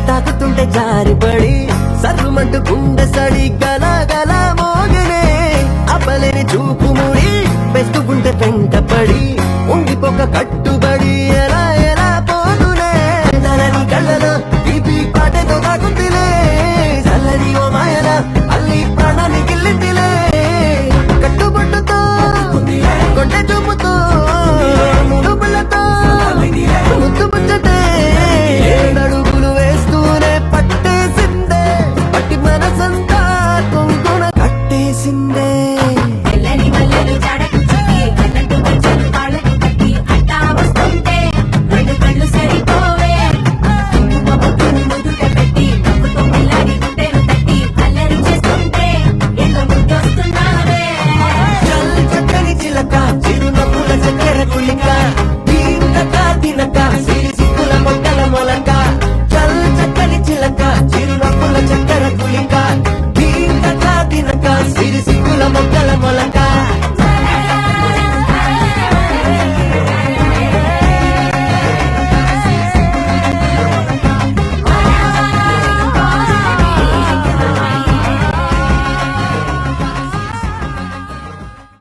తాకుతుంటే జారిపడి సర్రుమంటూ గుండె సడి గల గల మోగనే అప్పలేని చూపు ముడి పెట్టుకుంటే పెంటపడి ఉండిపోక కట్టుబడి ఎలా ఎలా పోదునే నలని కళ్ళలో ఇది పాటతో తాకుందిలే చల్లని ఓ మాయల అల్లి ప్రాణాన్ని గిల్లిందిలే కట్టుబట్టుతో కొండె చూపుతో మూడు పిల్లతో ముద్దు ముచ్చటే ఏడడుగులు వేస్తూనే పట్టేసిందే పట్టి మనసంతా కుంకున కట్టేసిందే చిరునవ్వుల చక్కెర గుళిక తినక సిరి సిగ్గుల